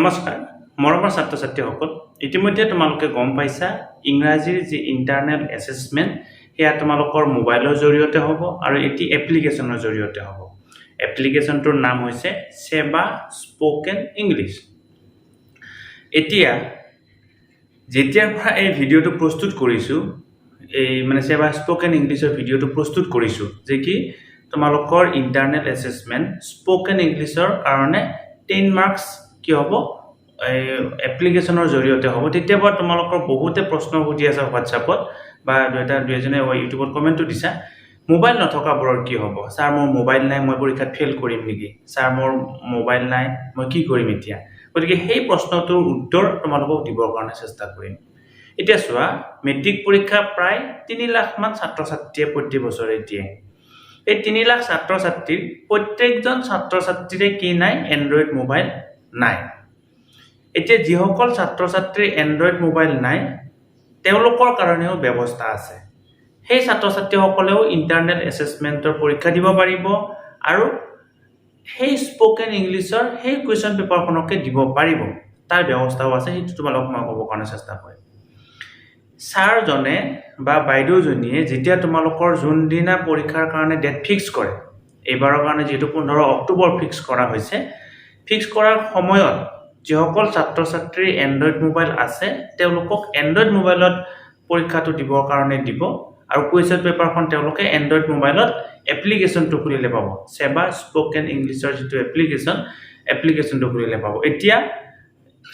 নমস্কাৰ মৰমৰ ছাত্ৰ ছাত্ৰীসকল ইতিমধ্যে তোমালোকে গম পাইছা ইংৰাজীৰ যি ইন্টাৰনেল অ্যাসেসমেন্ট হেয়া তোমালোকৰ মোবাইলৰ জৰিয়তে হ'ব আৰু এটি এপ্লিকেশনৰ জৰিয়তে হ'ব এপ্লিকেশনটোৰ নাম হৈছে SEBA স্পোকেন ইংলিশ এতিয়া যেতিয়াৰ পৰা এই ভিডিওটো প্ৰস্তুত কৰিছো এই মানে SEBA স্পোকেন ইংলিশৰ ভিডিওটো প্ৰস্তুত কৰিছো যে কি তোমালোকৰ ইন্টাৰনেল অ্যাসেসমেন্ট স্পোকেন ইংলিশৰ কাৰণে 10 মাৰ্কস কি হ'ব এপ্লিকেশনৰ জৰিয়তে হ'ব তেতিয়াবা তোমালোকৰ বহুতে প্ৰশ্ন সুধি আছে WhatsAppত বা দুজনে ইউটিউবত কমেন্টটো দিছা মোবাইল নথকা বৰৰ কি হ'ব স্যাৰ মোৰ মোবাইল নাই মই পৰীক্ষাত ফেল কৰিম নেকি স্যাৰ মোৰ মোবাইল নাই মই কি কৰিম এতিয়া গতিকে সেই প্ৰশ্নটোৰ উত্তৰ তোমালোকক দিবৰ কাৰণে চেষ্টা কৰিম এতিয়া চোৱা মেট্ৰিক পৰীক্ষা প্ৰায় 3 লাখ মান ছাত্ৰ ছাত্ৰীয়ে প্ৰতি বছৰে দিয়ে এই 3 লাখ ছাত্ৰ ছাত্ৰীৰ প্ৰত্যেকজন ছাত্ৰ ছাত্ৰীৰে কি নাই এন্ড্ৰইড মোবাইল নাই এতিয়া যিসকল ছাত্ৰ ছাত্ৰীৰ এন্ড্ৰইড মোবাইল নাই তেওঁলোকৰ কাৰণেও ব্যৱস্থা আছে সেই ছাত্ৰ ছাত্ৰীসকলেও ইন্টাৰনেল অ্যাসেসমেন্টৰ পৰীক্ষা দিব পাৰিব আৰু সেই স্পোকেন ইংলিশৰ সেই কোৱেশ্চন পেপাৰখনকে দিব পাৰিব তাৰ ব্যৱস্থাও আছে সেইটো তোমালোকক মই ক'ব কাৰণে চেষ্টা কৰিম স্যাৰ জনে বা বাইদেউ জনীয়ে যেতিয়া তোমালোকৰ জুন দিনা পৰীক্ষাৰ কাৰণে ডেট ফিক্স কৰে এবাৰৰ কাৰণে যেটো 15 অক্টোবৰ ফিক্স কৰা হৈছে ফিক্স কৰাৰ সময়ত যিসকল ছাত্ৰ ছাত্ৰীৰ এন্ড্ৰইড মোবাইল আছে তেওঁলোকক এন্ড্ৰইড মোবাইলত পৰীক্ষাটো দিবৰ কাৰণে দিব আৰু কোৱেশ্চন পেপাৰখন তেওঁলোকে এন্ড্ৰইড মোবাইলত এপ্লিকেশনটো খুলিলে পাব SEBA স্পোকেন ইংলিশৰ যেটো এপ্লিকেশনটো খুলিলে পাব এতিয়া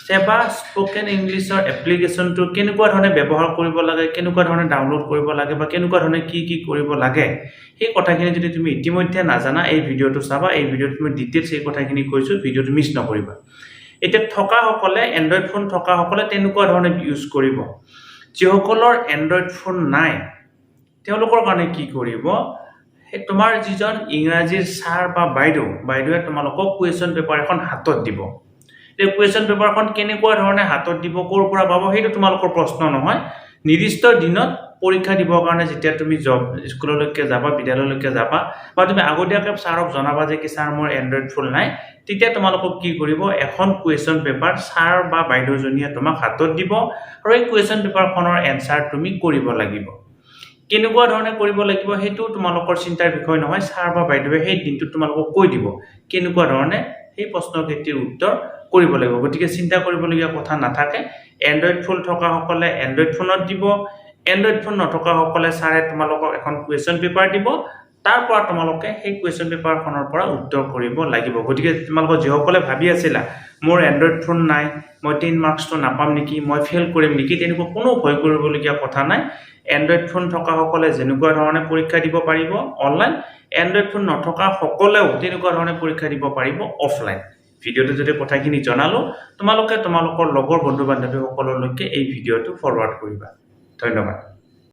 SEBA স্পোকেন ইংলিশৰ এপ্লিকেশনটো কেনেকুৱা ধৰণে ব্যৱহাৰ কৰিব লাগে কেনেকুৱা ধৰণে ডাউনলোড কৰিব লাগে বা কেনেকুৱা ধৰণে কি কৰিব লাগে এই কথাখিনি যদি তুমি ইতিমধ্যে নাজানা এই ভিডিওটো চাবা এই ভিডিওত মই ডিটেইলছ এই কথাখিনি কৈছো ভিডিওটো মিছ নকৰিবা এটা থকা সকলে এন্ড্ৰইড ফোন থকা সকলে তেনেকুৱা ধৰণে ইউজ কৰিব যিসকলৰ এন্ড্ৰইড ফোন নাই তেওঁলোকৰ কাৰণে কি কৰিব তোমাৰ যিজন ইংৰাজীৰ স্যাৰ বা বাইদেউৱে তোমালোকক কোৱেশ্চন পেপাৰ এখন হাতত দিব এই কোৱেশ্চন পেপাৰখন কেনেকুৱা ধৰণে হাতত দিব কৰ পৰা পাব সেইটো তোমালোকৰ প্ৰশ্ন নহয় নিৰ্দিষ্ট দিনত পৰীক্ষা দিবৰ কাৰণে যেতিয়া তুমি স্কুললৈকে যাবা বিদ্যালয়লৈকে যাবা বা তুমি আগতীয়াকৈ স্যাৰক জনাবা যে কি স্যাৰ মোৰ এন্ড্ৰইড ফোন নাই তেতিয়া তোমালোকক কি কৰিব এখন কোৱেশ্চন পেপাৰ স্যাৰ বা বাইদেউজনীয়ে তোমাক হাতত দিব আৰু এই কোৱেশ্চন পেপাৰখনৰ এনসাৰ তুমি কৰিব লাগিব কেনেকুৱা ধৰণে কৰিব লাগিব হেতু তোমালোকৰ চিন্তাৰ বিষয় নহয় স্যাৰ বা বাইদেউৱে সেই দিনটো তোমালোকক কৈ দিব কেনেকুৱা ধৰণে এই প্ৰশ্নকেইটিৰ উত্তৰ কৰিব লাগিব গতিকে চিন্তা কৰিবলগীয়া কথা নাথাকে এন্ড্ৰইড ফোন থকা সকলে এন্ড্ৰইড ফোনত দিব এন্ড্ৰইড ফোন নথকা সকলে স্যাৰে তোমালোকক এখন কোৱেশ্চন পেপাৰ দিব তাৰ পৰা তোমালোকে সেই কোৱেশ্চন পেপাৰখনৰ পৰা উত্তৰ কৰিব লাগিব গতিকে তোমালোক যিসকলে ভাবি আছিলা মোৰ এন্ড্ৰইড ফোন নাই মই 10 মাৰ্কসটো নাপাম নেকি মই ফেল কৰিম নেকি তেনেকুৱা কোনো ভয় কৰিবলগীয়া কথা নাই এন্ড্ৰইড ফোন থকা সকলে যেনেকুৱা ধৰণে পৰীক্ষা দিব পাৰিব অনলাইন এন্ড্ৰইড ফোন নথকা সকলেও তেনেকুৱা ধৰণে পৰীক্ষা দিব পাৰিব অফলাইন ভিডিওটো যদি কথাখিনি জনালো তোমালোকৰ লগৰ বন্ধু বান্ধৱী সকললৈকে এই ভিডিওটো ফৰৱাৰ্ড কৰিবা ধন্যবাদ